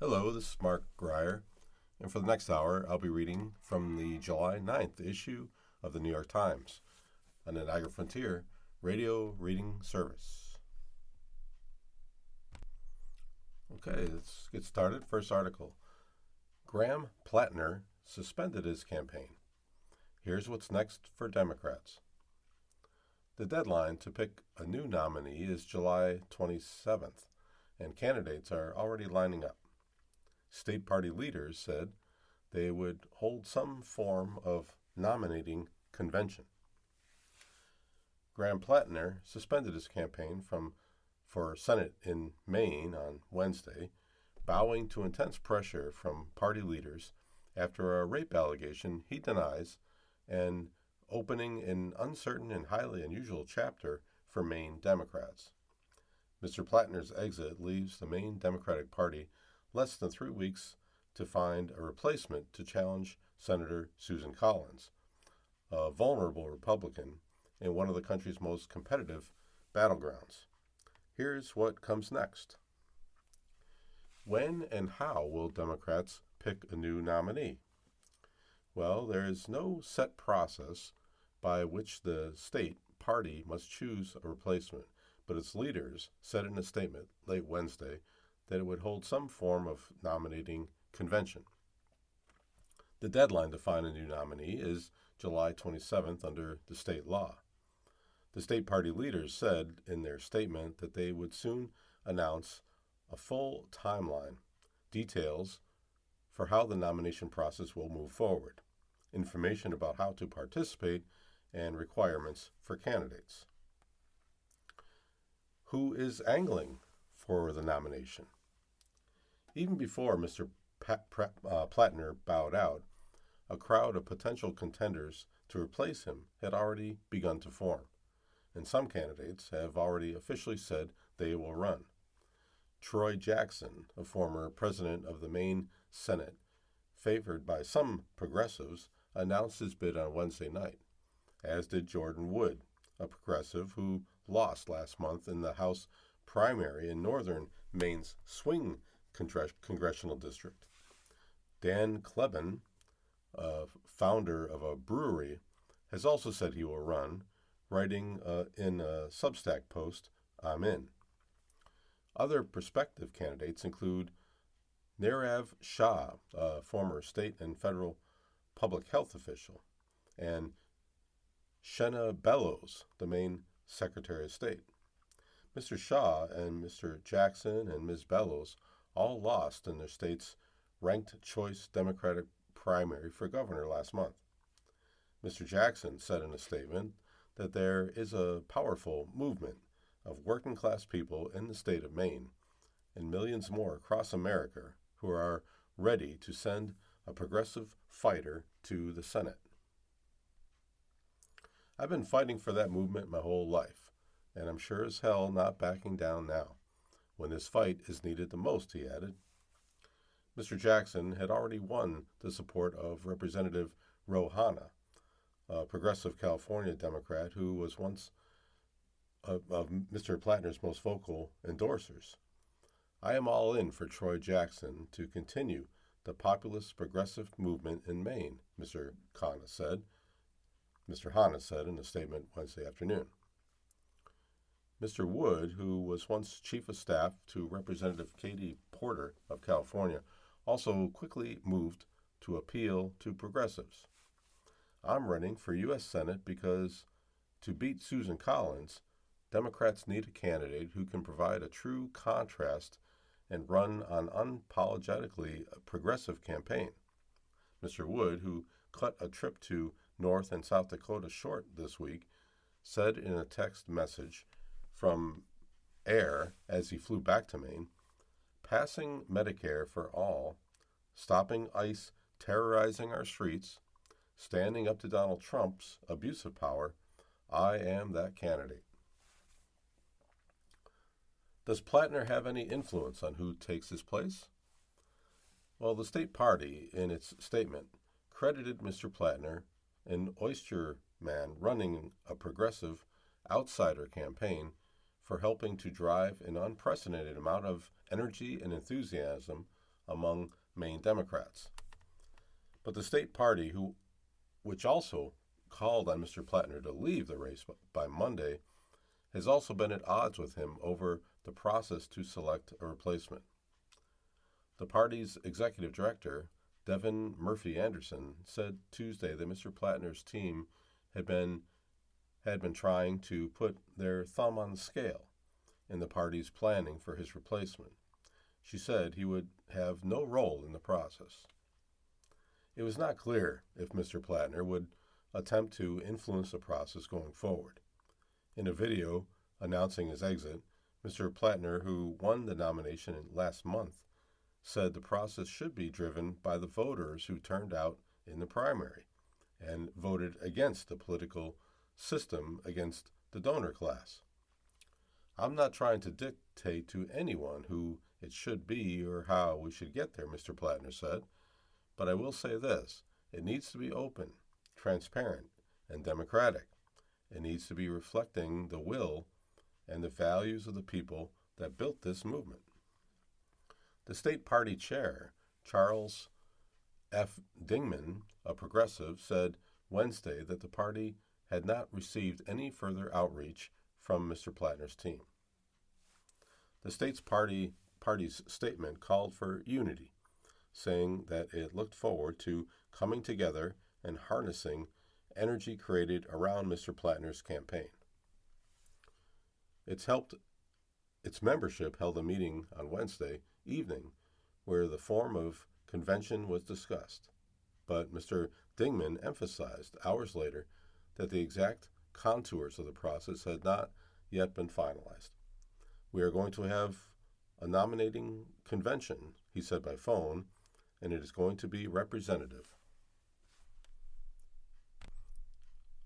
Hello, this is Mark Grier, and for the next hour, I'll be reading from the July 9th issue of the New York Times, on the Niagara Frontier radio reading service. Okay, let's get started. First article. Graham Plattner suspended his campaign. Here's what's next for Democrats. The deadline to pick a new nominee is July 27th, and candidates are already lining up. State party leaders said they would hold some form of nominating convention. Graham Plattner suspended his campaign for Senate in Maine on Wednesday, bowing to intense pressure from party leaders after a rape allegation he denies and opening an uncertain and highly unusual chapter for Maine Democrats. Mr. Plattner's exit leaves the Maine Democratic Party less than 3 weeks to find a replacement to challenge Senator Susan Collins, a vulnerable Republican in one of the country's most competitive battlegrounds. Here's what comes next. When and how will Democrats pick a new nominee? Well, there is no set process by which the state party must choose a replacement, but its leaders said in a statement late Wednesday that it would hold some form of nominating convention. The deadline to find a new nominee is July 27th under the state law. The state party leaders said in their statement that they would soon announce a full timeline, details for how the nomination process will move forward, information about how to participate, and requirements for candidates. Who is angling for the nomination? Even before Mr. Plattner bowed out, a crowd of potential contenders to replace him had already begun to form, and some candidates have already officially said they will run. Troy Jackson, a former president of the Maine Senate, favored by some progressives, announced his bid on Wednesday night, as did Jordan Wood, a progressive who lost last month in the House primary in northern Maine's swing congressional district. Dan Kleben, founder of a brewery, has also said he will run, writing in a Substack post, "I'm in." Other prospective candidates include Nirav Shah, a former state and federal public health official, and Shenna Bellows, the Maine Secretary of State. Mr. Shah and Mr. Jackson and Ms. Bellows all lost in their state's ranked choice Democratic primary for governor last month. Mr. Jackson said in a statement that there is a powerful movement of working-class people in the state of Maine and millions more across America who are ready to send a progressive fighter to the Senate. I've been fighting for that movement my whole life, and I'm sure as hell not backing down now, when this fight is needed the most, he added. Mr. Jackson had already won the support of Representative Ro Khanna, a progressive California Democrat who was once of Mr. Plattner's most vocal endorsers. I am all in for Troy Jackson to continue the populist progressive movement in Maine, Mr. Khanna said in a statement Wednesday afternoon. Mr. Wood, who was once chief of staff to Representative Katie Porter of California, also quickly moved to appeal to progressives. I'm running for U.S. Senate because to beat Susan Collins, Democrats need a candidate who can provide a true contrast and run an unapologetically progressive campaign. Mr. Wood, who cut a trip to North and South Dakota short this week, said in a text message from Air as he flew back to Maine, "Passing Medicare for all, stopping ICE terrorizing our streets, standing up to Donald Trump's abuse of power, I am that candidate." Does Plattner have any influence on who takes his place? Well, the state party, in its statement, credited Mr. Plattner, an oyster man running a progressive outsider campaign, for helping to drive an unprecedented amount of energy and enthusiasm among Maine Democrats. But the state party, which also called on Mr. Plattner to leave the race by Monday, has also been at odds with him over the process to select a replacement. The party's executive director, Devin Murphy Anderson, said Tuesday that Mr. Plattner's team had been trying to put their thumb on the scale in the party's planning for his replacement. She said he would have no role in the process. It was not clear if Mr. Plattner would attempt to influence the process going forward. In a video announcing his exit, Mr. Plattner, who won the nomination last month, said the process should be driven by the voters who turned out in the primary and voted against the political system, against the donor class. I'm not trying to dictate to anyone who it should be or how we should get there, Mr. Plattner said, but I will say this: it needs to be open, transparent, and democratic. It needs to be reflecting the will and the values of the people that built this movement. The state party chair, Charles F. Dingman, a progressive, said Wednesday that the party had not received any further outreach from Mr. Plattner's team. The state's party's statement called for unity, saying that it looked forward to coming together and harnessing energy created around Mr. Plattner's campaign. Its membership held a meeting on Wednesday evening where the form of convention was discussed, but Mr. Dingman emphasized hours later that the exact contours of the process had not yet been finalized. We are going to have a nominating convention, he said by phone, and it is going to be representative.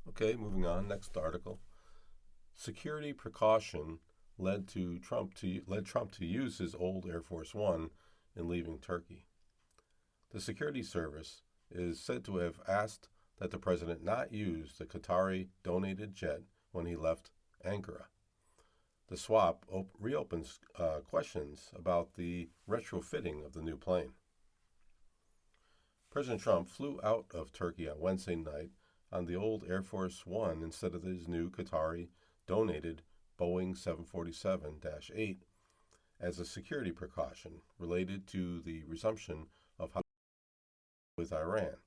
Okay, moving on, next article. Security precaution led Trump to use his old Air Force One in leaving Turkey. The security service is said to have asked that the president not use the Qatari-donated jet when he left Ankara. The swap reopens questions about the retrofitting of the new plane. President Trump flew out of Turkey on Wednesday night on the old Air Force One instead of his new Qatari-donated Boeing 747-8 as a security precaution related to the resumption of with Iran,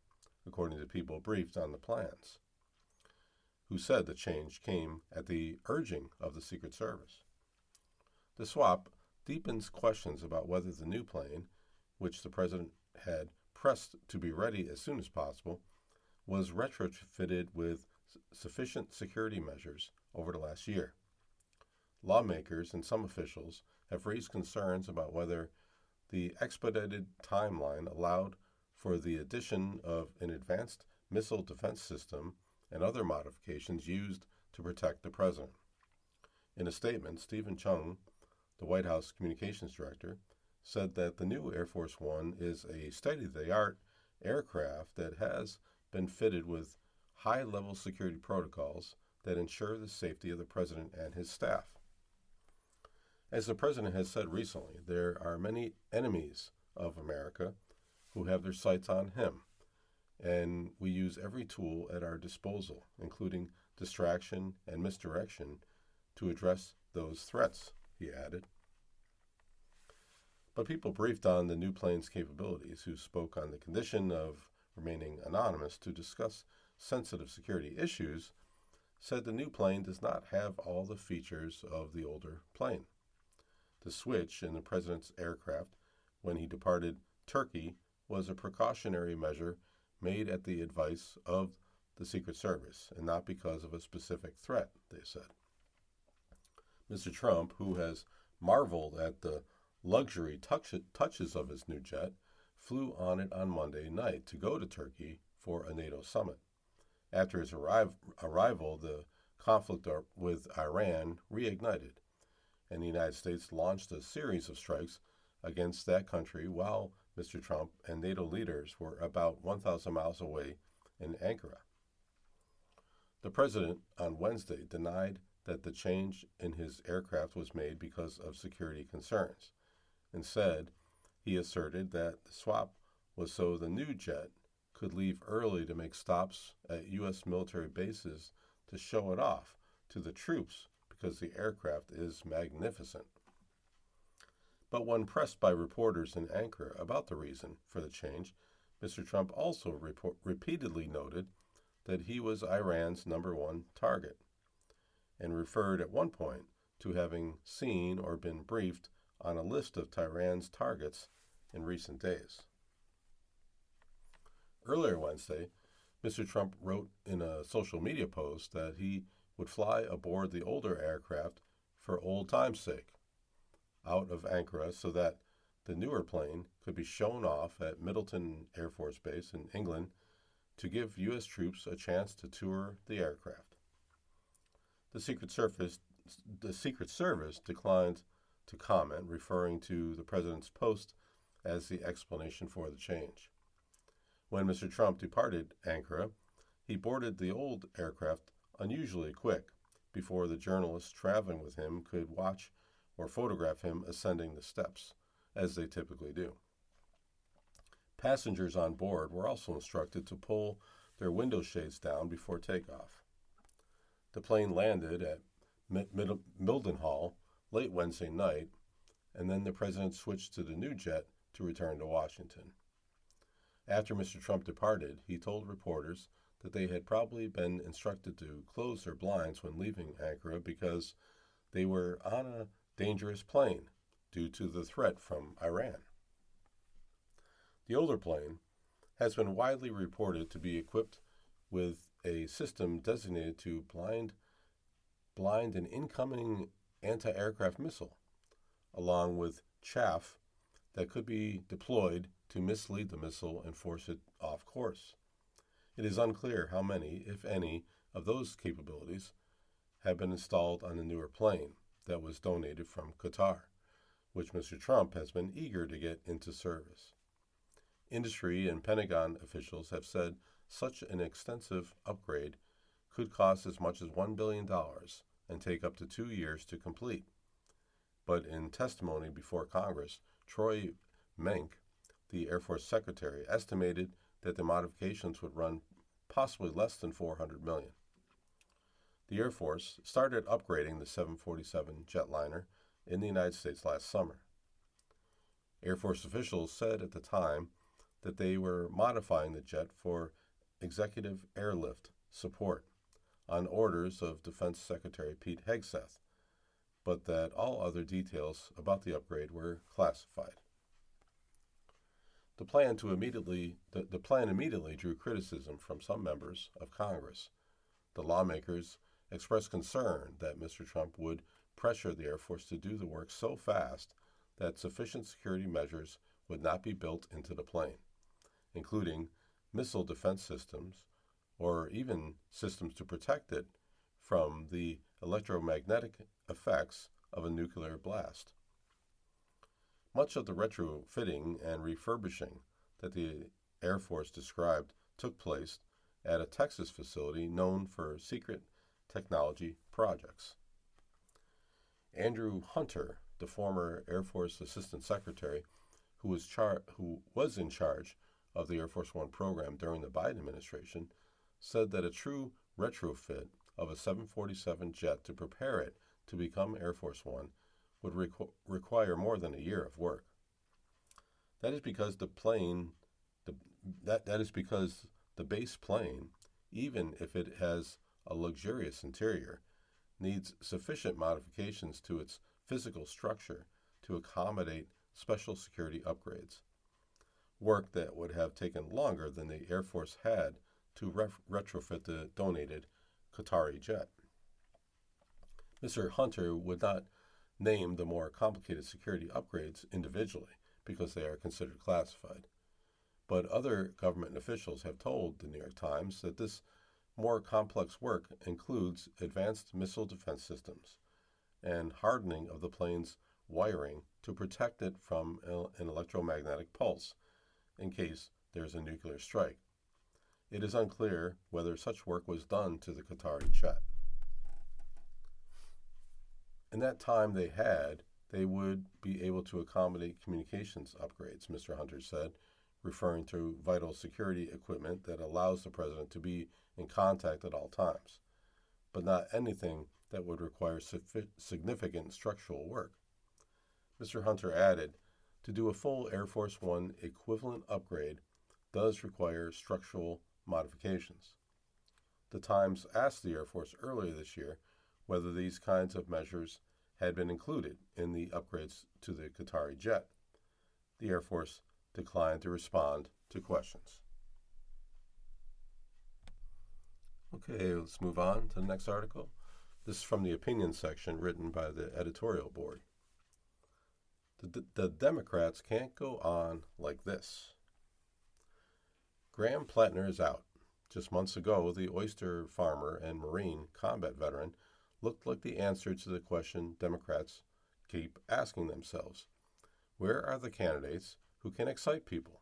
according to people briefed on the plans, who said the change came at the urging of the Secret Service. The swap deepens questions about whether the new plane, which the president had pressed to be ready as soon as possible, was retrofitted with sufficient security measures over the last year. Lawmakers and some officials have raised concerns about whether the expedited timeline allowed for the addition of an advanced missile defense system and other modifications used to protect the president. In a statement, Stephen Chung, the White House communications director, said that the new Air Force One is a state-of-the-art aircraft that has been fitted with high-level security protocols that ensure the safety of the president and his staff. As the president has said recently, there are many enemies of America who have their sights on him, and we use every tool at our disposal, including distraction and misdirection, to address those threats, he added. But people briefed on the new plane's capabilities, who spoke on the condition of remaining anonymous to discuss sensitive security issues, said the new plane does not have all the features of the older plane. The switch in the president's aircraft when he departed Turkey was a precautionary measure made at the advice of the Secret Service and not because of a specific threat, they said. Mr. Trump, who has marveled at the luxury touches of his new jet, flew on it on Monday night to go to Turkey for a NATO summit. After his arrival, the conflict with Iran reignited, and the United States launched a series of strikes against that country while Mr. Trump and NATO leaders were about 1,000 miles away in Ankara. The president on Wednesday denied that the change in his aircraft was made because of security concerns and said He asserted that the swap was so the new jet could leave early to make stops at U.S. military bases to show it off to the troops because the aircraft is magnificent. But when pressed by reporters in Ankara about the reason for the change, Mr. Trump also repeatedly noted that he was Iran's number one target, and referred at one point to having seen or been briefed on a list of Tehran's targets in recent days. Earlier Wednesday, Mr. Trump wrote in a social media post that he would fly aboard the older aircraft for old time's sake out of Ankara so that the newer plane could be shown off at Middleton Air Force Base in England to give U.S. troops a chance to tour the aircraft. The Secret Service declined to comment, referring to the president's post as the explanation for the change. When Mr. Trump departed Ankara, he boarded the old aircraft unusually quick before the journalists traveling with him could watch or photograph him ascending the steps, as they typically do. Passengers on board were also instructed to pull their window shades down before takeoff. The plane landed at Mildenhall late Wednesday night, and then the president switched to the new jet to return to Washington. After Mr. Trump departed, he told reporters that they had probably been instructed to close their blinds when leaving Ankara because they were on a dangerous plane due to the threat from Iran. The older plane has been widely reported to be equipped with a system designated to blind an incoming anti-aircraft missile, along with chaff that could be deployed to mislead the missile and force it off course. It is unclear how many, if any, of those capabilities have been installed on the newer plane that was donated from Qatar, which Mr. Trump has been eager to get into service. Industry and Pentagon officials have said such an extensive upgrade could cost as much as $1 billion and take up to 2 years to complete. But in testimony before Congress, Troy Menck, the Air Force Secretary, estimated that the modifications would run possibly less than $400 million. The Air Force started upgrading the 747 jetliner in the United States last summer. Air Force officials said at the time that they were modifying the jet for executive airlift support on orders of Defense Secretary Pete Hegseth, but that all other details about the upgrade were classified. The plan immediately drew criticism from some members of Congress. The lawmakers expressed concern that Mr. Trump would pressure the Air Force to do the work so fast that sufficient security measures would not be built into the plane, including missile defense systems or even systems to protect it from the electromagnetic effects of a nuclear blast. Much of the retrofitting and refurbishing that the Air Force described took place at a Texas facility known for secret technology projects. Andrew Hunter, the former Air Force Assistant Secretary who was in charge of the Air Force One program during the Biden administration, said that a true retrofit of a 747 jet to prepare it to become Air Force One would require more than a year of work. That is because the base plane, even if it has a luxurious interior, needs sufficient modifications to its physical structure to accommodate special security upgrades, work that would have taken longer than the Air Force had to retrofit the donated Qatari jet. Mr. Hunter would not name the more complicated security upgrades individually because they are considered classified. But other government officials have told the New York Times that this more complex work includes advanced missile defense systems and hardening of the plane's wiring to protect it from an electromagnetic pulse in case there's a nuclear strike. It is unclear whether such work was done to the Qatari jet. In that time they had, they would be able to accommodate communications upgrades, Mr. Hunter said, referring to vital security equipment that allows the president to be in contact at all times, but not anything that would require significant structural work. Mr. Hunter added, to do a full Air Force One equivalent upgrade does require structural modifications. The Times asked the Air Force earlier this year whether these kinds of measures had been included in the upgrades to the Qatari jet. The Air Force declined to respond to questions. Okay, let's move on to the next article. This is from the opinion section written by the editorial board. The Democrats can't go on like this. Graham Plattner is out. Just months ago, the oyster farmer and Marine combat veteran looked like the answer to the question Democrats keep asking themselves. Where are the candidates who can excite people?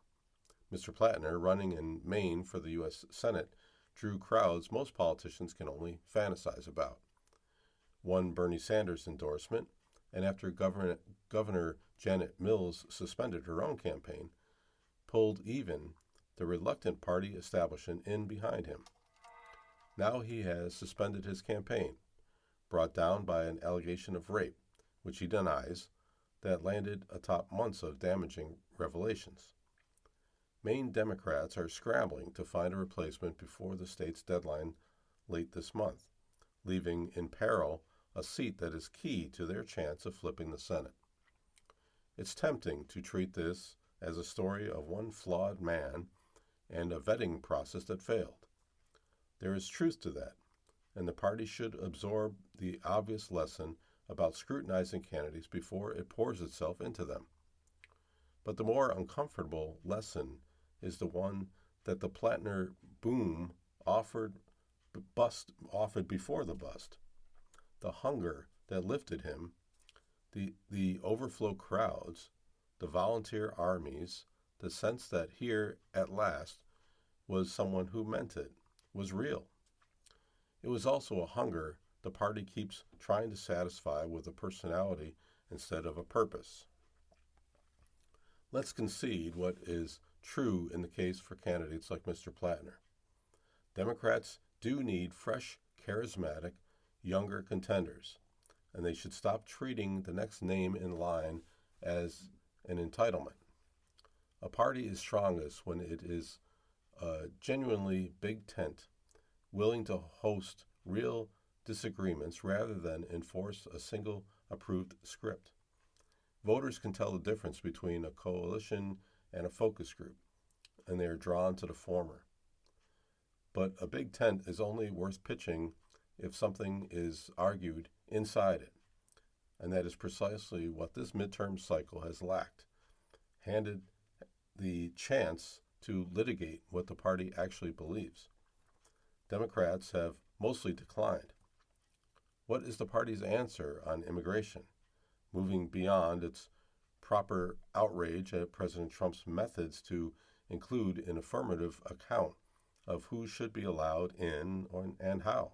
Mr. Plattner, running in Maine for the U.S. Senate, drew crowds most politicians can only fantasize about. Won Bernie Sanders' endorsement, and after Governor Janet Mills suspended her own campaign, pulled even the reluctant party establishment in behind him. Now he has suspended his campaign, brought down by an allegation of rape, which he denies, that landed atop months of damaging revelations. Maine Democrats are scrambling to find a replacement before the state's deadline late this month, leaving in peril a seat that is key to their chance of flipping the Senate. It's tempting to treat this as a story of one flawed man and a vetting process that failed. There is truth to that, and the party should absorb the obvious lesson about scrutinizing candidates before it pours itself into them. But the more uncomfortable lesson is the one that the Plattner boom offered before the bust. The hunger that lifted him, the overflow crowds, the volunteer armies, the sense that here at last was someone who meant it, was real. It was also a hunger the party keeps trying to satisfy with a personality instead of a purpose. Let's concede what is true in the case for candidates like Mr. Plattner. Democrats do need fresh, charismatic, younger contenders, and they should stop treating the next name in line as an entitlement. A party is strongest when it is a genuinely big tent, willing to host real disagreements rather than enforce a single approved script. Voters can tell the difference between a coalition and a focus group, and they are drawn to the former. But a big tent is only worth pitching if something is argued inside it, and that is precisely what this midterm cycle has lacked, handed the chance to litigate what the party actually believes. Democrats have mostly declined. What is the party's answer on immigration, moving beyond its proper outrage at President Trump's methods to include an affirmative account of who should be allowed in and how?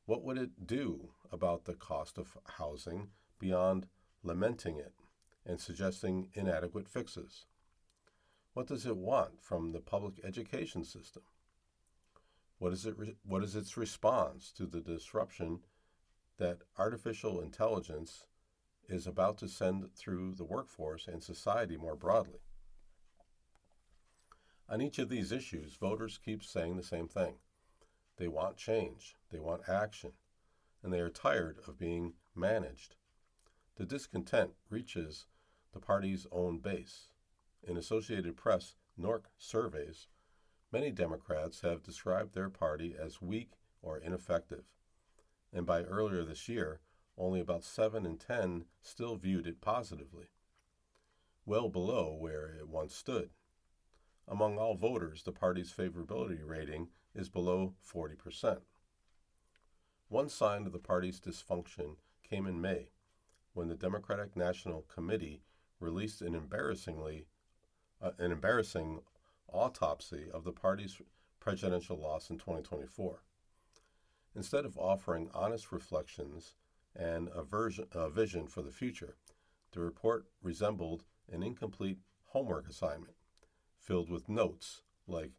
What would it do about the cost of housing beyond lamenting it and suggesting inadequate fixes? What does it want from the public education system? What is its response to the disruption that artificial intelligence is about to send through the workforce and society more broadly? On each of these issues, voters keep saying the same thing. They want change, they want action, and they are tired of being managed. The discontent reaches the party's own base. In Associated Press NORC surveys, many Democrats have described their party as weak or ineffective, and by earlier this year, only about 7 in 10 still viewed it positively, well below where it once stood. Among all voters, the party's favorability rating is below 40%. One sign of the party's dysfunction came in May, when the Democratic National Committee released an embarrassing autopsy of the party's presidential loss in 2024. Instead of offering honest reflections and a vision for the future, the report resembled an incomplete homework assignment filled with notes like,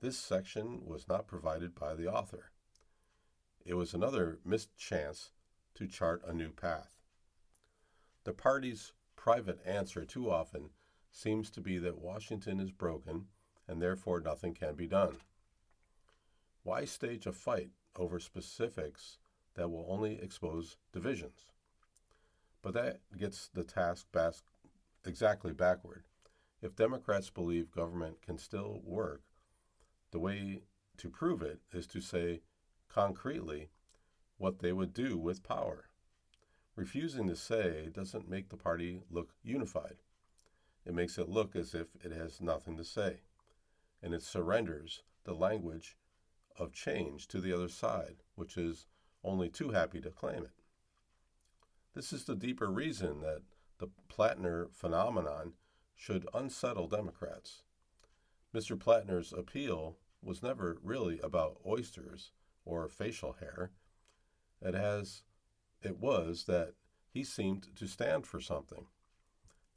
"This section was not provided by the author." It was another missed chance to chart a new path. The party's private answer too often seems to be that Washington is broken and therefore nothing can be done. Why stage a fight over specifics that will only expose divisions? But that gets the task exactly backward. If Democrats believe government can still work, the way to prove it is to say concretely what they would do with power. Refusing to say doesn't make the party look unified. It makes it look as if it has nothing to say, and it surrenders the language of change to the other side, which is only too happy to claim it. This is the deeper reason that the Plattner phenomenon should unsettle Democrats. Mr. Plattner's appeal was never really about oysters or facial hair. It was that he seemed to stand for something.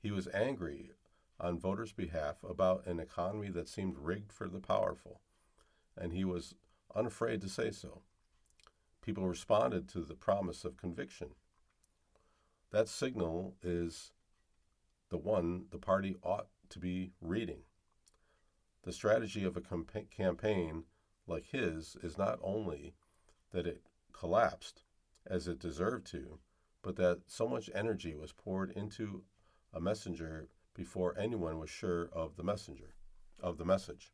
He was angry on voters' behalf about an economy that seemed rigged for the powerful, and he was unafraid to say so. People responded to the promise of conviction. That signal is the one the party ought to be reading. The strategy of a campaign like his is not only that it collapsed, as it deserved to, but that so much energy was poured into a messenger before anyone was sure of the message.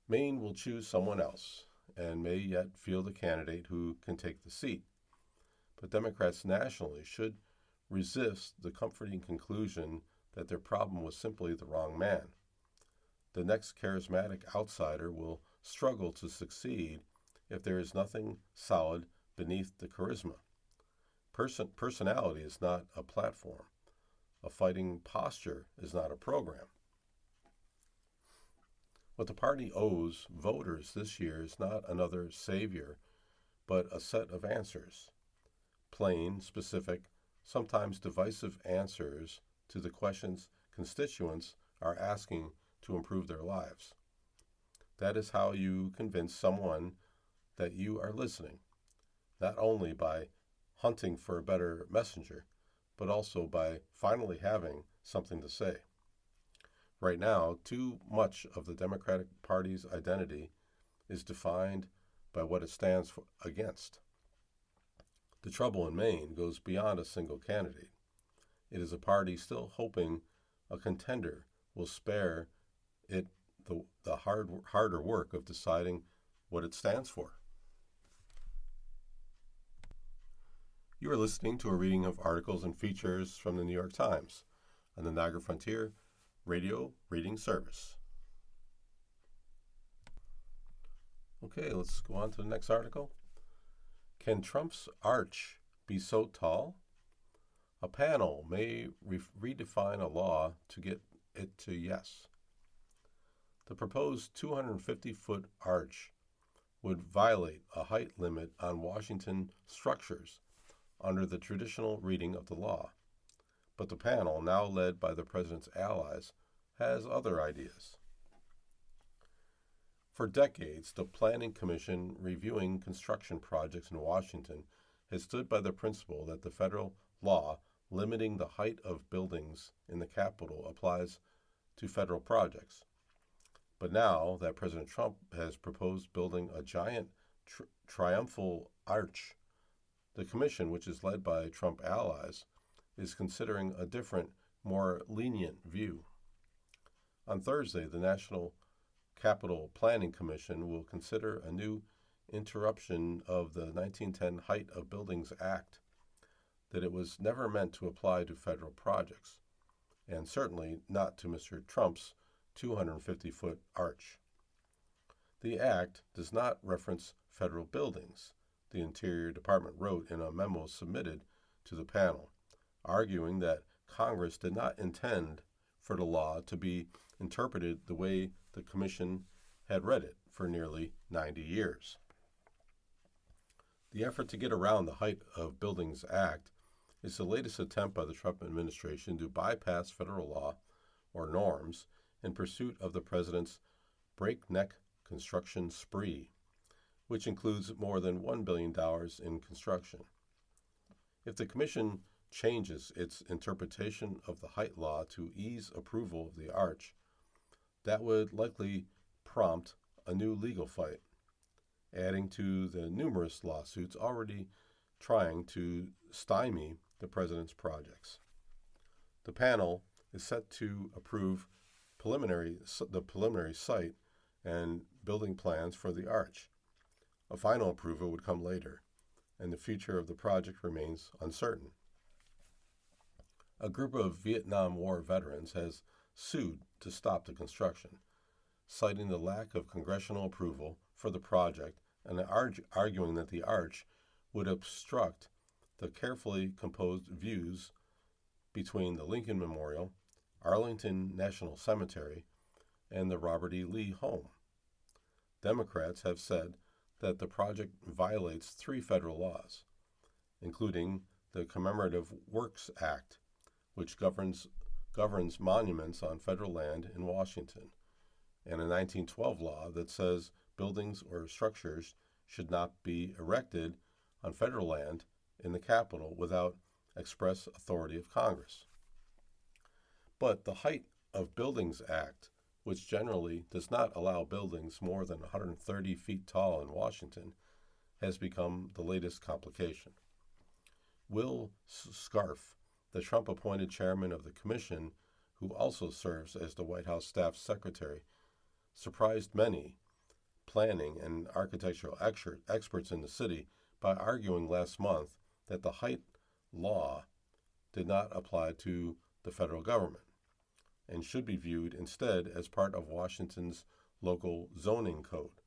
Maine will choose someone else and may yet field a candidate who can take the seat. But Democrats nationally should resist the comforting conclusion that their problem was simply the wrong man. The next charismatic outsider will struggle to succeed if there is nothing solid beneath the charisma. Personality is not a platform. A fighting posture is not a program. What the party owes voters this year is not another savior, but a set of answers. Plain, specific, sometimes divisive answers to the questions constituents are asking to improve their lives. That is how you convince someone that you are listening, not only by hunting for a better messenger, but also by finally having something to say. Right now, too much of the Democratic Party's identity is defined by what it stands against. The trouble in Maine goes beyond a single candidate. It is a party still hoping a contender will spare it the harder work of deciding what it stands for. You are listening to a reading of articles and features from the New York Times on the Niagara Frontier Radio Reading Service. Okay, let's go on to the next article. Can Trump's arch be so tall? A panel may redefine a law to get it to yes. The proposed 250-foot arch would violate a height limit on Washington structures under the traditional reading of the law. But the panel, now led by the president's allies, has other ideas. For decades, the Planning Commission reviewing construction projects in Washington has stood by the principle that the federal law limiting the height of buildings in the Capitol applies to federal projects. But now that President Trump has proposed building a giant triumphal arch, the commission, which is led by Trump allies, is considering a different, more lenient view. On Thursday, the National Capital Planning Commission will consider a new interruption of the 1910 Height of Buildings Act that it was never meant to apply to federal projects, and certainly not to Mr. Trump's 250-foot arch. The act does not reference federal buildings, the Interior Department wrote in a memo submitted to the panel, arguing that Congress did not intend for the law to be interpreted the way the Commission had read it for nearly 90 years. The effort to get around the Height of Buildings Act is the latest attempt by the Trump administration to bypass federal law or norms in pursuit of the president's breakneck construction spree, which includes more than $1 billion in construction. If the commission changes its interpretation of the height law to ease approval of the arch, that would likely prompt a new legal fight, adding to the numerous lawsuits already trying to stymie the president's projects. The panel is set to approve the preliminary site and building plans for the arch. A final approval would come later, and the future of the project remains uncertain. A group of Vietnam War veterans has sued to stop the construction, citing the lack of congressional approval for the project and arguing that the arch would obstruct the carefully composed views between the Lincoln Memorial, Arlington National Cemetery, and the Robert E. Lee home. Democrats have said that the project violates 3 federal laws, including the Commemorative Works Act, which governs monuments on federal land in Washington, and a 1912 law that says buildings or structures should not be erected on federal land in the Capitol without express authority of Congress. But the Height of Buildings Act, which generally does not allow buildings more than 130 feet tall in Washington, has become the latest complication. Will Scarf, the Trump-appointed chairman of the commission, who also serves as the White House staff secretary, surprised many planning and architectural experts in the city by arguing last month that the height law did not apply to the federal government and should be viewed instead as part of Washington's local zoning code.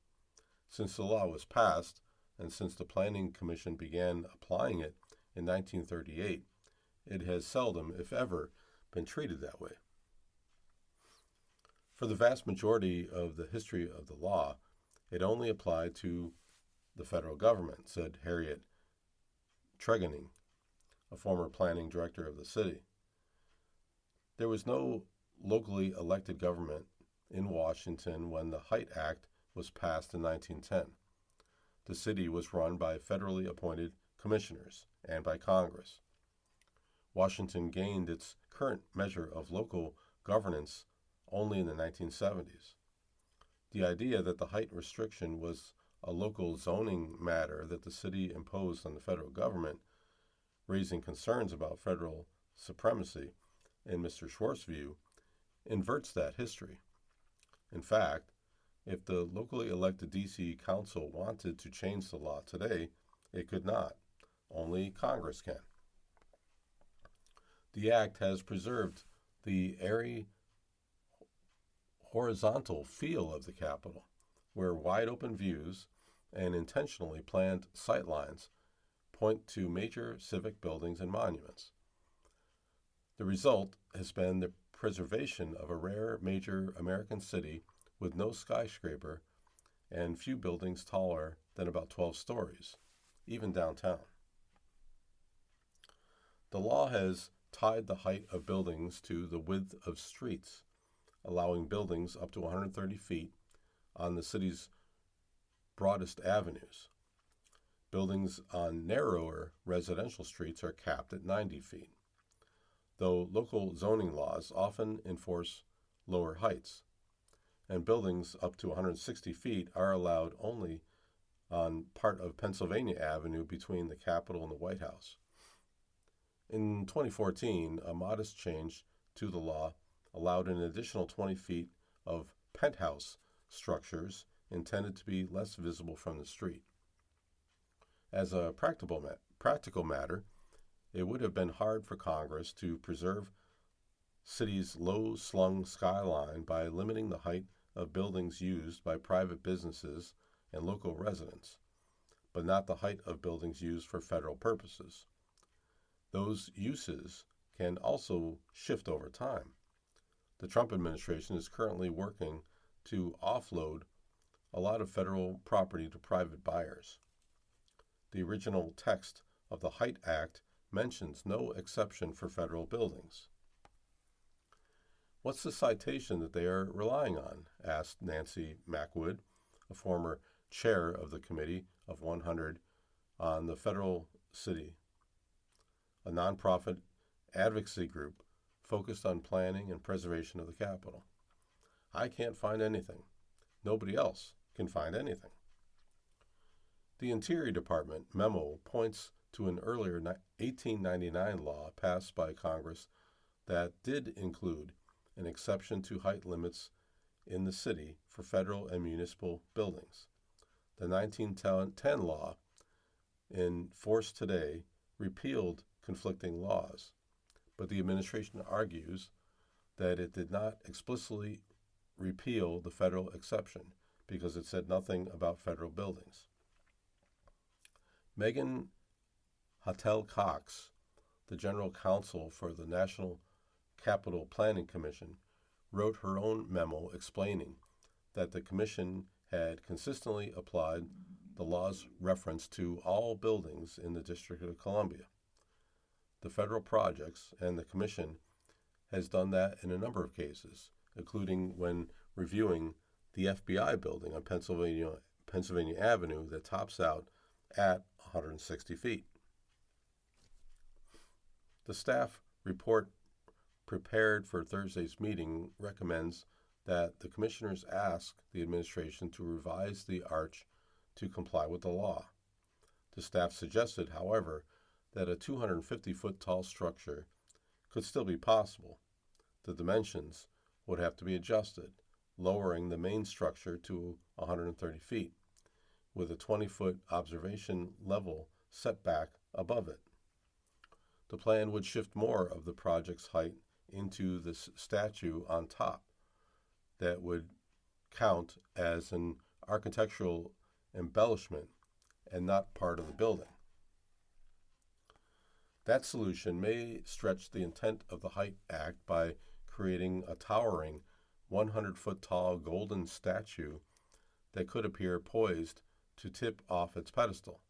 Since the law was passed, and since the Planning Commission began applying it in 1938, it has seldom, if ever, been treated that way. For the vast majority of the history of the law, it only applied to the federal government, said Harriet Tregoning, a former planning director of the city. There was no locally elected government in Washington when the Height Act was passed in 1910. The city was run by federally appointed commissioners and by Congress. Washington gained its current measure of local governance only in the 1970s. The idea that the height restriction was a local zoning matter that the city imposed on the federal government, raising concerns about federal supremacy, in Mr. Schwartz's view, inverts that history. In fact, if the locally elected D.C. Council wanted to change the law today, it could not. Only Congress can. The act has preserved the airy, horizontal feel of the Capitol, where wide-open views and intentionally planned sightlines point to major civic buildings and monuments. The result has been the preservation of a rare major American city with no skyscraper and few buildings taller than about 12 stories, even downtown. The law has tied the height of buildings to the width of streets, allowing buildings up to 130 feet on the city's broadest avenues. Buildings on narrower residential streets are capped at 90 feet, though local zoning laws often enforce lower heights, and buildings up to 160 feet are allowed only on part of Pennsylvania Avenue between the Capitol and the White House. In 2014, a modest change to the law allowed an additional 20 feet of penthouse structures intended to be less visible from the street. As a practical matter, it would have been hard for Congress to preserve city's low-slung skyline by limiting the height of buildings used by private businesses and local residents, but not the height of buildings used for federal purposes. Those uses can also shift over time. The Trump administration is currently working to offload a lot of federal property to private buyers. the original text of the Height Act mentions no exception for federal buildings. "What's the citation that they are relying on?" asked Nancy Mackwood, a former chair of the Committee of 100 on the Federal City, a nonprofit advocacy group focused on planning and preservation of the Capitol. "I can't find anything. Nobody else can find anything." The Interior Department memo points to an earlier 1899 law passed by Congress that did include an exception to height limits in the city for federal and municipal buildings. The 1910 law, in force today, repealed conflicting laws, but the administration argues that it did not explicitly repeal the federal exception because it said nothing about federal buildings. Megan Hattel Cox, the general counsel for the National Capital Planning Commission, wrote her own memo explaining that the commission had consistently applied the law's reference to all buildings in the District of Columbia, the federal projects, and the commission has done that in a number of cases, including when reviewing the FBI building on Pennsylvania Avenue that tops out at 160 feet. The staff report prepared for Thursday's meeting recommends that the commissioners ask the administration to revise the arch to comply with the law. The staff suggested, however, that a 250-foot tall structure could still be possible. The dimensions would have to be adjusted, lowering the main structure to 130 feet, with a 20-foot observation level setback above it. The plan would shift more of the project's height into the statue on top that would count as an architectural embellishment and not part of the building. That solution may stretch the intent of the Height Act by creating a towering 100-foot tall golden statue that could appear poised to tip off its pedestal.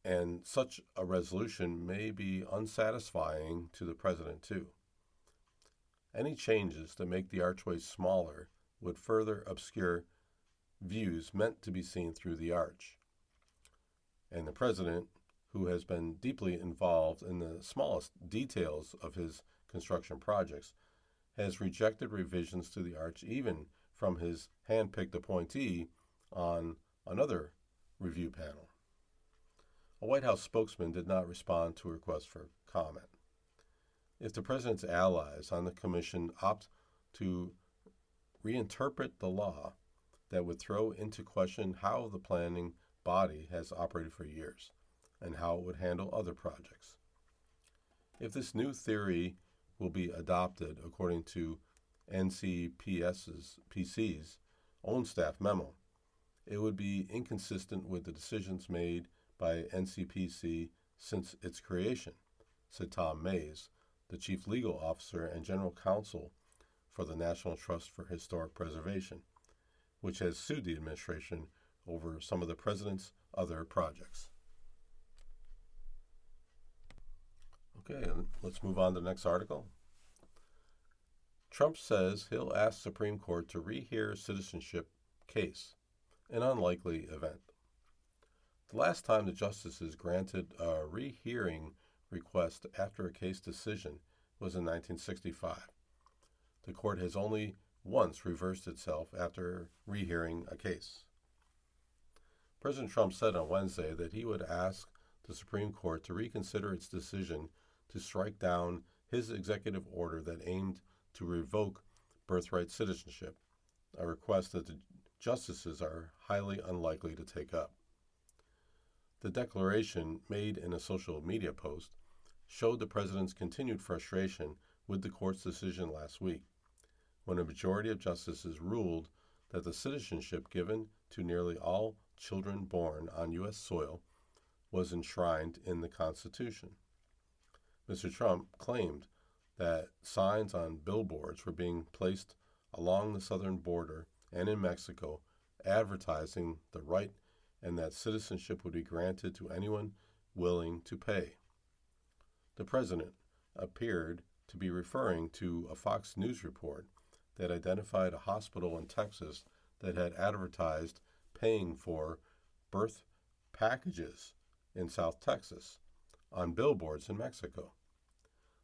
And such a resolution may be unsatisfying to the president, too. Any changes that make the archway smaller would further obscure views meant to be seen through the arch. And the president, who has been deeply involved in the smallest details of his construction projects, has rejected revisions to the arch even from his hand-picked appointee on another review panel. A White House spokesman did not respond to a request for comment. If the president's allies on the commission opt to reinterpret the law, that would throw into question how the planning body has operated for years and how it would handle other projects. If this new theory will be adopted according to NCPC's own staff memo, it would be inconsistent with the decisions made by NCPC since its creation, said Tom Mays, the chief legal officer and general counsel for the National Trust for Historic Preservation, which has sued the administration over some of the president's other projects. Okay, let's move on to the next article. Trump says he'll ask Supreme Court to rehear citizenship case, an unlikely event. The last time the justices granted a rehearing request after a case decision was in 1965. The court has only once reversed itself after rehearing a case. President Trump said on Wednesday that he would ask the Supreme Court to reconsider its decision to strike down his executive order that aimed to revoke birthright citizenship, a request that the justices are highly unlikely to take up. The declaration, made in a social media post, showed the president's continued frustration with the court's decision last week, when a majority of justices ruled that the citizenship given to nearly all children born on U.S. soil was enshrined in the Constitution. Mr. Trump claimed that signs on billboards were being placed along the southern border and in Mexico advertising the right and that citizenship would be granted to anyone willing to pay. The president appeared to be referring to a Fox News report that identified a hospital in Texas that had advertised paying for birth packages in South Texas on billboards in Mexico.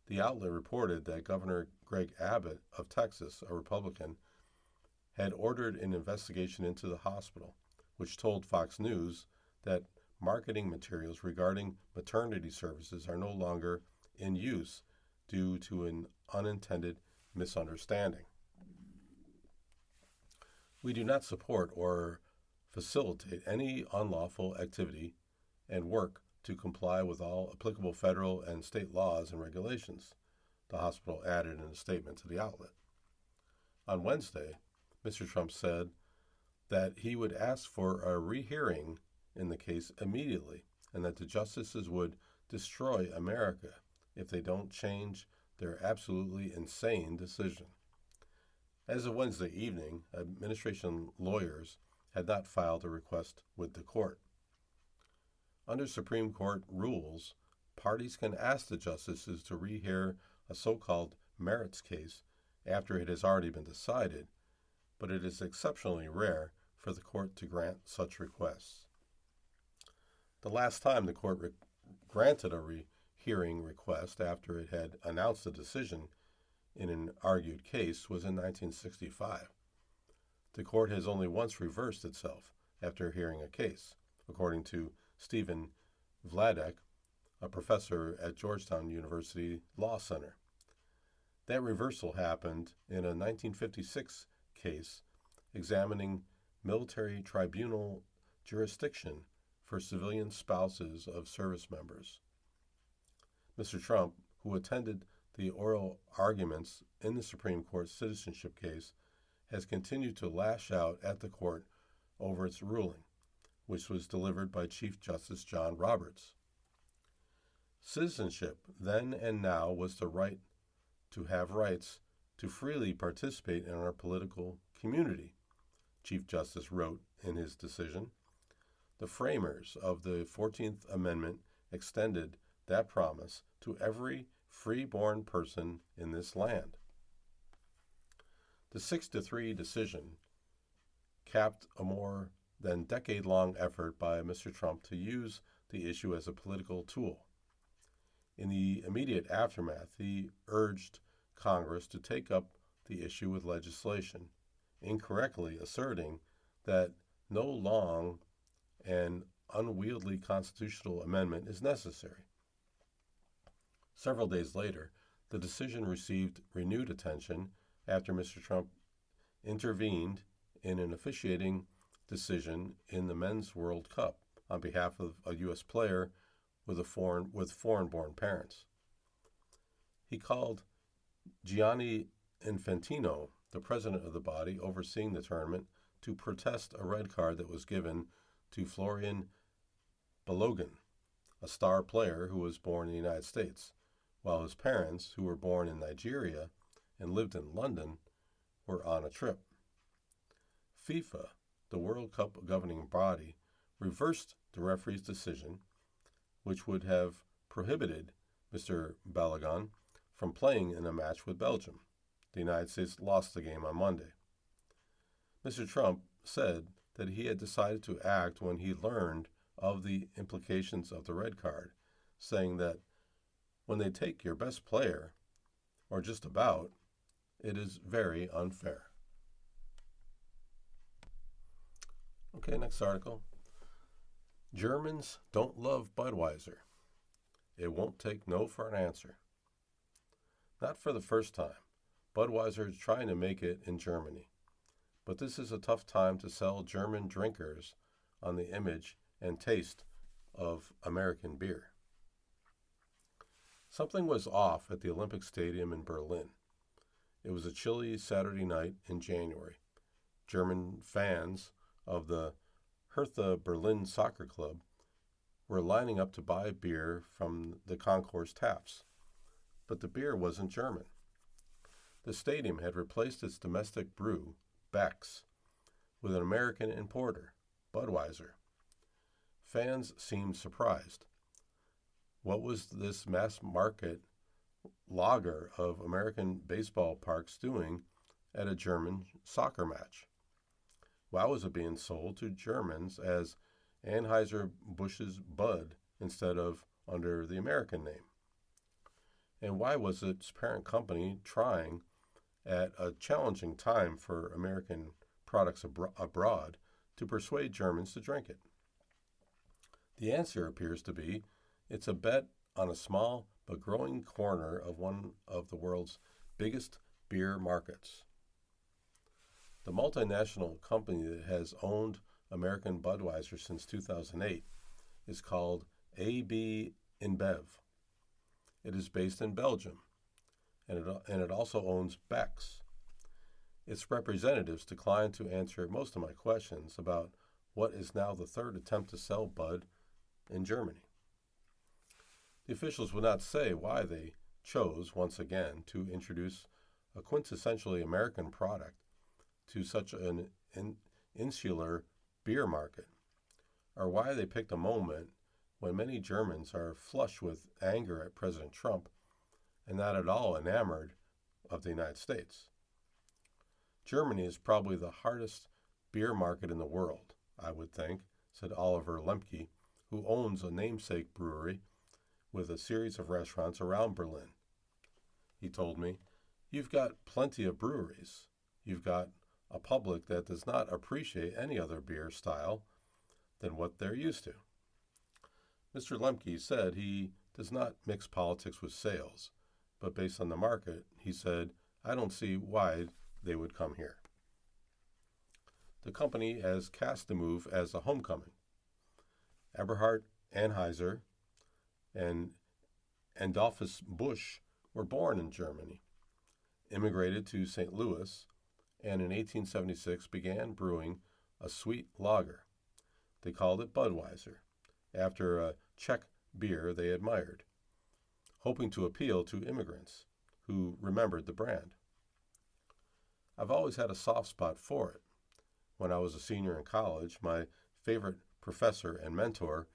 The outlet reported that Governor Greg Abbott of Texas, a Republican, had ordered an investigation into the hospital, which told Fox News that marketing materials regarding maternity services are no longer in use due to an unintended misunderstanding. We do not support or facilitate any unlawful activity and work to comply with all applicable federal and state laws and regulations, the hospital added in a statement to the outlet. On Wednesday, Mr. Trump said that he would ask for a rehearing in the case immediately and that the justices would destroy America if they don't change their absolutely insane decision. As of Wednesday evening, administration lawyers had not filed a request with the court. Under Supreme Court rules, parties can ask the justices to rehear a so-called merits case after it has already been decided, but it is exceptionally rare for the court to grant such requests. The last time the court granted a rehearing request after it had announced a decision in an argued case was in 1965. The court has only once reversed itself after hearing a case, according to Stephen Vladek, a professor at Georgetown University Law Center. That reversal happened in a 1956 case examining military tribunal jurisdiction for civilian spouses of service members. Mr. Trump, who attended the oral arguments in the Supreme Court citizenship case, has continued to lash out at the court over its ruling, which was delivered by Chief Justice John Roberts. Citizenship then and now was the right to have rights to freely participate in our political community, Chief Justice wrote in his decision. The framers of the 14th Amendment extended that promise to every free-born person in this land. The 6-3 decision capped a more than decade-long effort by Mr. Trump to use the issue as a political tool. In the immediate aftermath, he urged Congress to take up the issue with legislation, incorrectly asserting that no long and unwieldy constitutional amendment is necessary. Several days later, the decision received renewed attention after Mr. Trump intervened in an officiating decision in the Men's World Cup on behalf of a U.S. player with foreign-born parents. He called Gianni Infantino, the president of the body overseeing the tournament, to protest a red card that was given to Florian Balogun, a star player who was born in the United States, while his parents, who were born in Nigeria and lived in London, were on a trip. FIFA, the World Cup governing body, reversed the referee's decision, which would have prohibited Mr. Balogun from playing in a match with Belgium. The United States lost the game on Monday. Mr. Trump said that he had decided to act when he learned of the implications of the red card, saying that when they take your best player, or just about, it is very unfair. Okay, next article. Germans don't love Budweiser. It won't take no for an answer. Not for the first time. Budweiser is trying to make it in Germany. But this is a tough time to sell German drinkers on the image and taste of American beer. Something was off at the Olympic Stadium in Berlin. It was a chilly Saturday night in January. German fans of the Hertha Berlin Soccer Club were lining up to buy beer from the concourse taps. But the beer wasn't German. The stadium had replaced its domestic brew, Beck's, with an American importer, Budweiser. fans seemed surprised. What was this mass market lager of American baseball parks doing at a German soccer match? Why was it being sold to Germans as Anheuser-Busch's Bud instead of under the American name? And why was its parent company trying, at a challenging time for American products abroad, to persuade Germans to drink it? The answer appears to be it's a bet on a small but growing corner of one of the world's biggest beer markets. The multinational company that has owned American Budweiser since 2008 is called AB InBev. It is based in Belgium, and it also owns Beck's. Its representatives declined to answer most of my questions about what is now the third attempt to sell Bud in Germany. The officials would not say why they chose, once again, to introduce a quintessentially American product to such an insular beer market, or why they picked a moment when many Germans are flush with anger at President Trump and not at all enamored of the United States. Germany is probably the hardest beer market in the world, I would think, said Oliver Lemke, who owns a namesake brewery with a series of restaurants around Berlin. He told me, "You've got plenty of breweries. You've got a public that does not appreciate any other beer style than what they're used to." Mr. Lemke said he does not mix politics with sales, but based on the market, he said, "I don't see why they would come here." The company has cast the move as a homecoming. Eberhard Anheuser and Adolphus Busch were born in Germany, immigrated to St. Louis, and in 1876 began brewing a sweet lager. They called it Budweiser, after a Czech beer they admired, hoping to appeal to immigrants who remembered the brand. I've always had a soft spot for it. When I was a senior in college, my favorite professor and mentor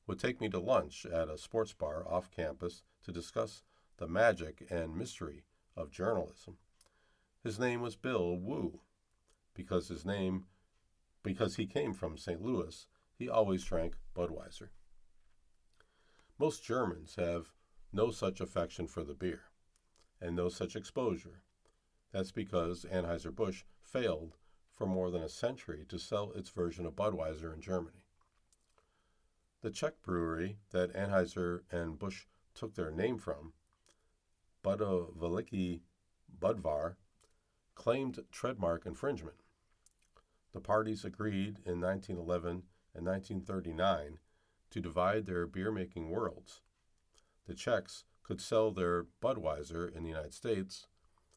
would take me to lunch at a sports bar off campus to discuss the magic and mystery of journalism. His name was Bill Wu. Because he came from St. Louis, he always drank Budweiser. Most Germans have no such affection for the beer, and no such exposure. That's because Anheuser-Busch failed for more than a century to sell its version of Budweiser in Germany. The Czech brewery that Anheuser and Busch took their name from, Budoveliki Budvar, claimed trademark infringement. The parties agreed in 1911 and 1939 to divide their beer-making worlds. The Czechs could sell their Budweiser in the United States,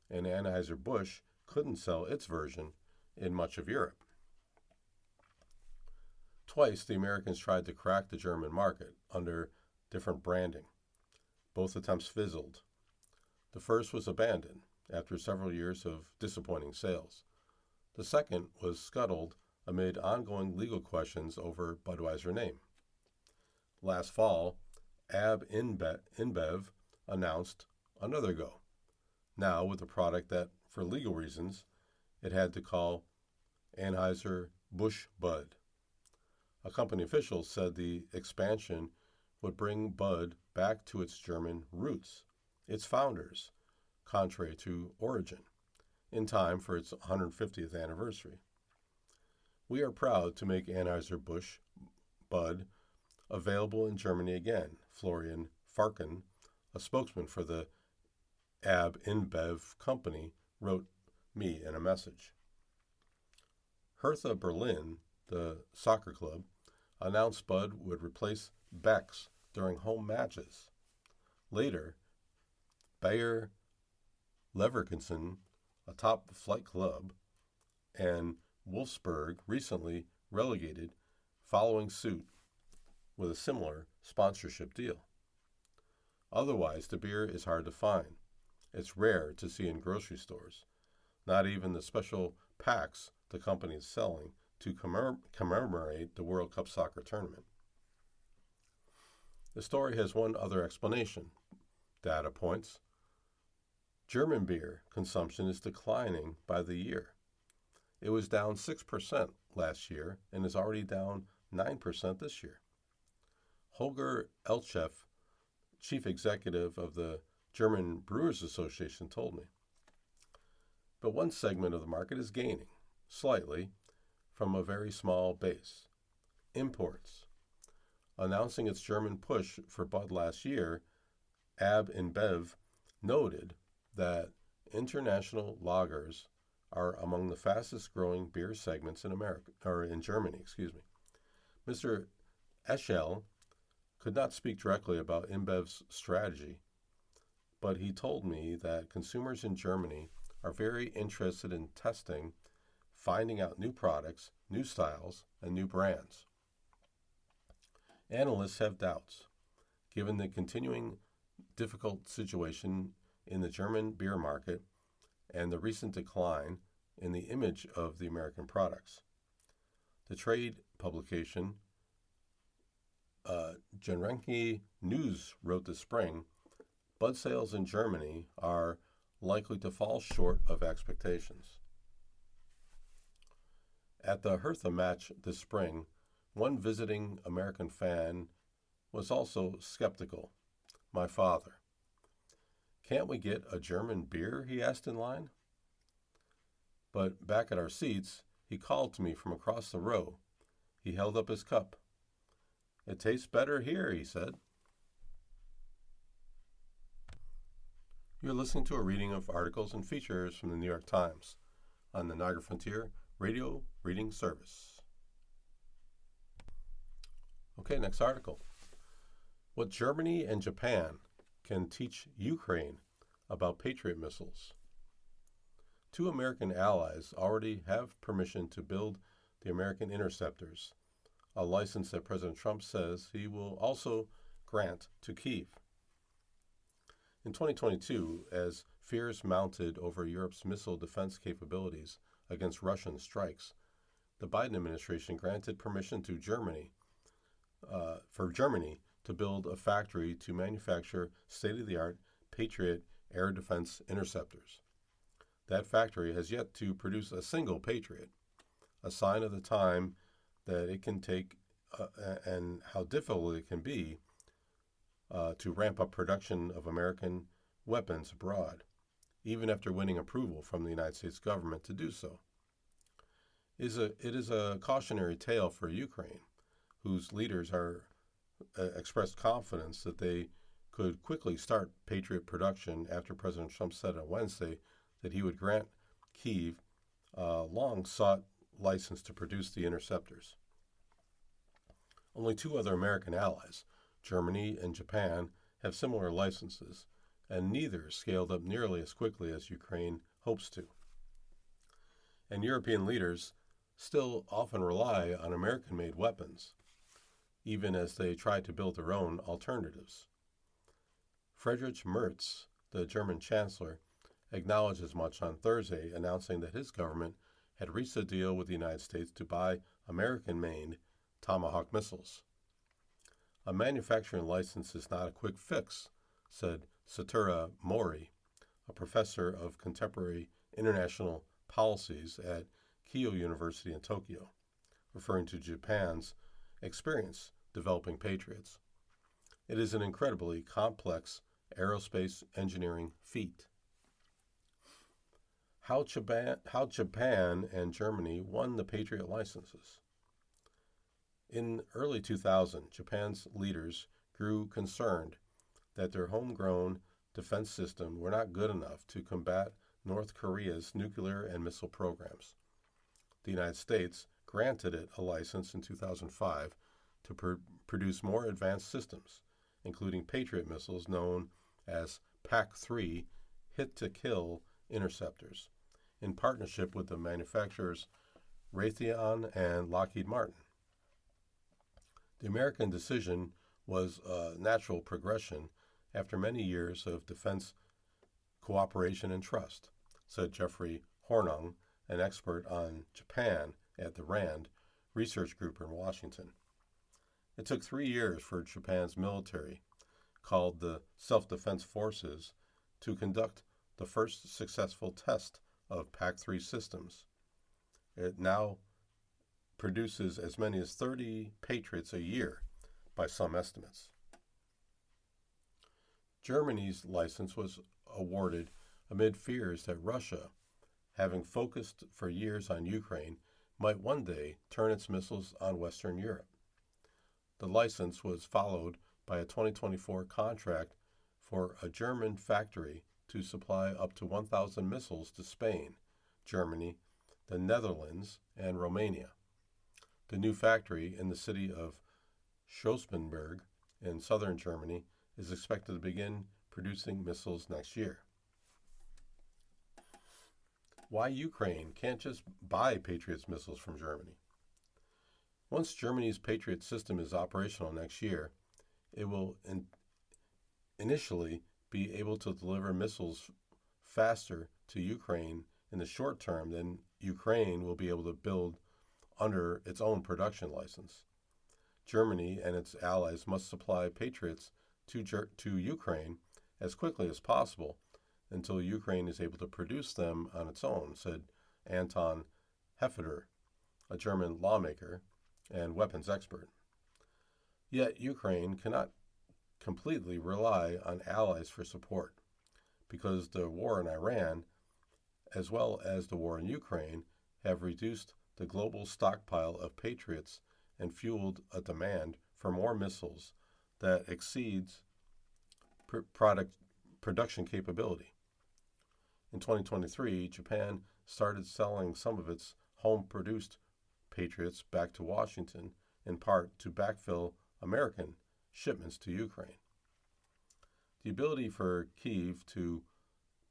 and Anheuser-Busch couldn't sell its version in much of Europe. Twice, the Americans tried to crack the German market under different branding. Both attempts fizzled. The first was abandoned after several years of disappointing sales. The second was scuttled amid ongoing legal questions over Budweiser name. Last fall, AB InBev announced another go, now with a product that, for legal reasons, it had to call Anheuser-Busch Bud. A company official said the expansion would bring Bud back to its German roots, its founders, contrary to origin, in time for its 150th anniversary. We are proud to make Anheuser-Busch Bud available in Germany again, Florian Farken, a spokesman for the AB InBev company, wrote me in a message. Hertha Berlin, the soccer club, announced Bud would replace Beck's during home matches. Later, Bayer Leverkusen, a top-flight club, and Wolfsburg recently relegated, following suit with a similar sponsorship deal. Otherwise, the beer is hard to find. It's rare to see in grocery stores, not even the special packs the company is selling to commemorate the World Cup soccer tournament. The story has one other explanation. Data points. German beer consumption is declining by the year. It was down 6% last year and is already down 9% this year. Holger Elchef, chief executive of the German Brewers Association, told me. But one segment of the market is gaining, slightly, from a very small base. Imports. Announcing its German push for Bud last year, AB InBev noted that international lagers are among the fastest growing beer segments in Germany. Mr. Eschel could not speak directly about InBev's strategy, but he told me that consumers in Germany are very interested in testing, finding out new products, new styles, and new brands. Analysts have doubts, given the continuing difficult situation in the German beer market and the recent decline in the image of the American products. The trade publication Genrenke News wrote this spring, Bud sales in Germany are likely to fall short of expectations. At the Hertha match this spring, one visiting American fan was also skeptical. My father. Can't we get a German beer? He asked in line. But back at our seats, he called to me from across the row. He held up his cup. It tastes better here, he said. You're listening to a reading of articles and features from the New York Times on the Niagara Frontier Radio Reading Service. Okay, next article. What Germany and Japan can teach Ukraine about Patriot missiles. Two American allies already have permission to build the American interceptors, a license that President Trump says he will also grant to Kyiv. In 2022, as fears mounted over Europe's missile defense capabilities against Russian strikes, the Biden administration granted permission to Germany to build a factory to manufacture state-of-the-art Patriot air defense interceptors. That factory has yet to produce a single Patriot, a sign of the time that it can take and how difficult it can be to ramp up production of American weapons abroad, even after winning approval from the United States government to do so. It is a cautionary tale for Ukraine, whose leaders are expressed confidence that they could quickly start Patriot production after President Trump said on Wednesday that he would grant Kyiv a long-sought license to produce the interceptors. Only two other American allies, Germany and Japan, have similar licenses, and neither scaled up nearly as quickly as Ukraine hopes to. And European leaders still often rely on American-made weapons, even as they try to build their own alternatives. Friedrich Merz, the German chancellor, acknowledged as much on Thursday, announcing that his government had reached a deal with the United States to buy American-made Tomahawk missiles. A manufacturing license is not a quick fix, said Satoru Mori, a professor of contemporary international policies at Keio University in Tokyo, referring to Japan's experience developing Patriots. It is an incredibly complex aerospace engineering feat. How Japan and Germany won the Patriot licenses. In early 2000, Japan's leaders grew concerned that their homegrown defense system were not good enough to combat North Korea's nuclear and missile programs. The United States granted it a license in 2005 to produce more advanced systems, including Patriot missiles known as PAC-3 hit-to-kill interceptors, in partnership with the manufacturers Raytheon and Lockheed Martin. The American decision was a natural progression after many years of defense cooperation and trust, said Jeffrey Hornung, an expert on Japan at the RAND Research Group in Washington. It took 3 years for Japan's military, called the Self-Defense Forces, to conduct the first successful test of PAC-3 systems. It now produces as many as 30 Patriots a year by some estimates. Germany's license was awarded amid fears that Russia, having focused for years on Ukraine, might one day turn its missiles on Western Europe. The license was followed by a 2024 contract for a German factory to supply up to 1,000 missiles to Spain, Germany, the Netherlands, and Romania. The new factory in the city of Schossenberg in southern Germany is expected to begin producing missiles next year. Why Ukraine can't just buy Patriot missiles from Germany? Once Germany's Patriot system is operational next year, it will initially be able to deliver missiles faster to Ukraine in the short term than Ukraine will be able to build under its own production license. Germany and its allies must supply Patriots to Ukraine as quickly as possible until Ukraine is able to produce them on its own, said Anton Hefeder, a German lawmaker and weapons expert. Yet Ukraine cannot completely rely on allies for support, because the war in Iran, as well as the war in Ukraine, have reduced the global stockpile of Patriots and fueled a demand for more missiles that exceeds production capability. In 2023, Japan started selling some of its home-produced Patriots back to Washington, in part to backfill American shipments to Ukraine. The ability for Kyiv to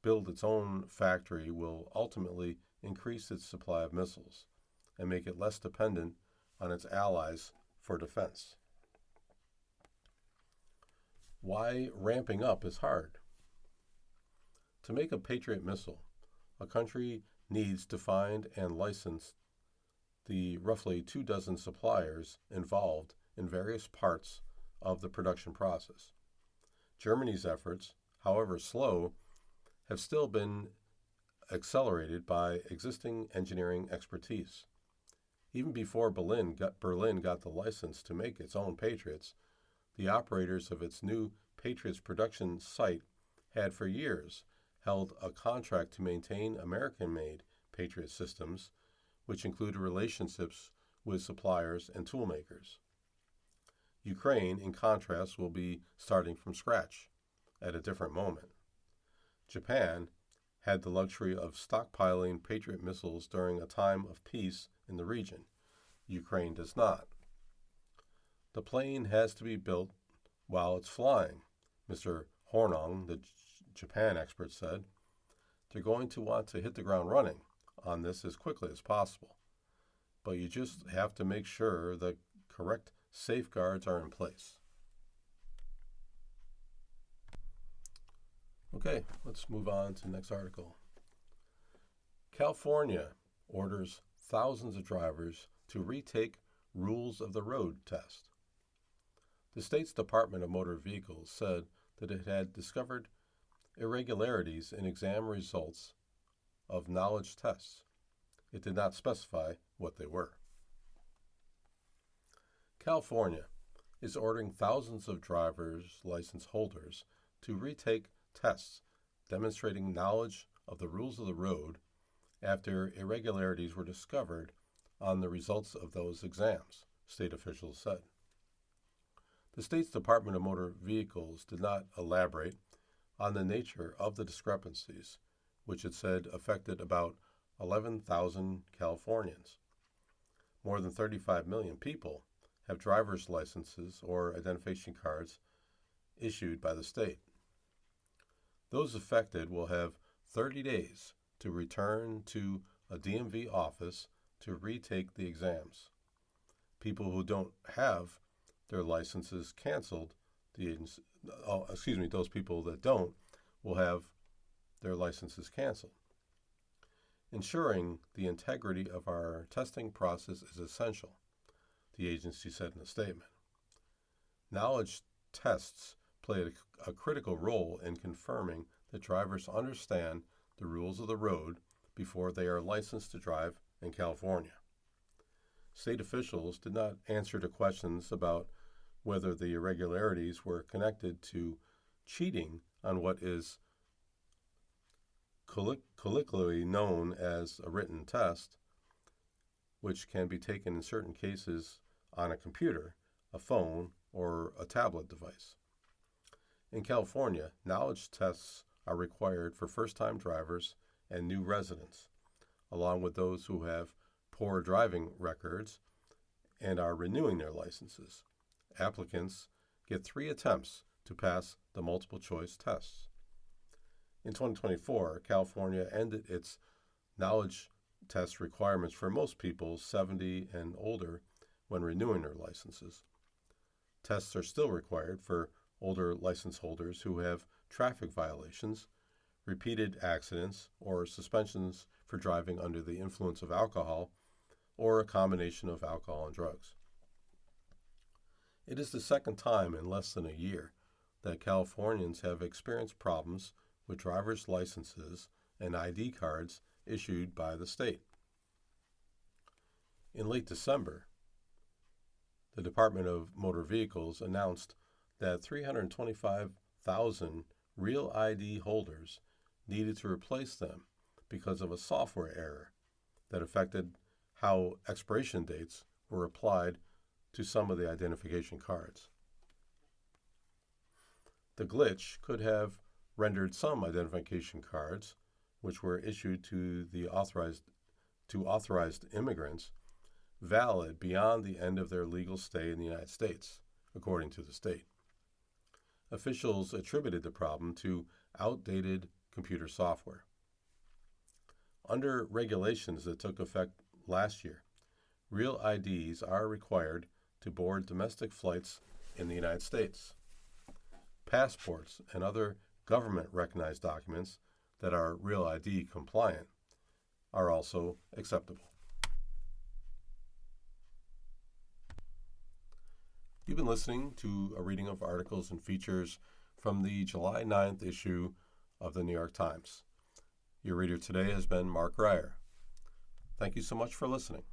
build its own factory will ultimately increase its supply of missiles and make it less dependent on its allies for defense. Why ramping up is hard. To make a Patriot missile, a country needs to find and license the roughly 24 suppliers involved in various parts of the production process. Germany's efforts, however slow, have still been accelerated by existing engineering expertise. Even before Berlin got the license to make its own Patriots, the operators of its new Patriots production site had for years held a contract to maintain American-made Patriot systems, which included relationships with suppliers and toolmakers. Ukraine, in contrast, will be starting from scratch at a different moment. Japan had the luxury of stockpiling Patriot missiles during a time of peace in the region. Ukraine does not. The plane has to be built while it's flying, Mr. Hornung, the Japan expert, said. They're going to want to hit the ground running on this as quickly as possible, but you just have to make sure the correct safeguards are in place. Okay, let's move on to the next article. California orders thousands of drivers to retake rules of the road test. The state's Department of Motor Vehicles said that it had discovered irregularities in exam results of knowledge tests. It did not specify what they were. California is ordering thousands of driver's license holders to retake tests demonstrating knowledge of the rules of the road after irregularities were discovered on the results of those exams, state officials said. The state's Department of Motor Vehicles did not elaborate on the nature of the discrepancies, which it said affected about 11,000 Californians. More than 35 million people have driver's licenses or identification cards issued by the state. Those affected will have 30 days to return to a DMV office to retake the exams. People who don't have their licenses canceled, those people that don't will have their licenses canceled. Ensuring the integrity of our testing process is essential, the agency said in a statement. Knowledge tests play a critical role in confirming that drivers understand the rules of the road before they are licensed to drive in California. State officials did not answer to questions about whether the irregularities were connected to cheating on what is colloquially known as a written test, which can be taken in certain cases on a computer, a phone, or a tablet device. In California, knowledge tests are required for first-time drivers and new residents, along with those who have poor driving records and are renewing their licenses. Applicants get 3 attempts to pass the multiple choice tests. In 2024, California ended its knowledge test requirements for most people 70 and older when renewing their licenses. Tests are still required for older license holders who have traffic violations, repeated accidents, or suspensions for driving under the influence of alcohol or a combination of alcohol and drugs. It is the second time in less than a year that Californians have experienced problems with driver's licenses and ID cards issued by the state. In late December, the Department of Motor Vehicles announced that 325,000 real ID holders needed to replace them because of a software error that affected how expiration dates were applied to some of the identification cards. The glitch could have rendered some identification cards, which were issued to authorized immigrants, valid beyond the end of their legal stay in the United States, according to the state. Officials attributed the problem to outdated computer software. Under regulations that took effect last year, real IDs are required to board domestic flights in the United States. Passports and other government-recognized documents that are Real ID compliant are also acceptable. You've been listening to a reading of articles and features from the July 9th issue of the New York Times. Your reader today has been Mark Reier. Thank you so much for listening.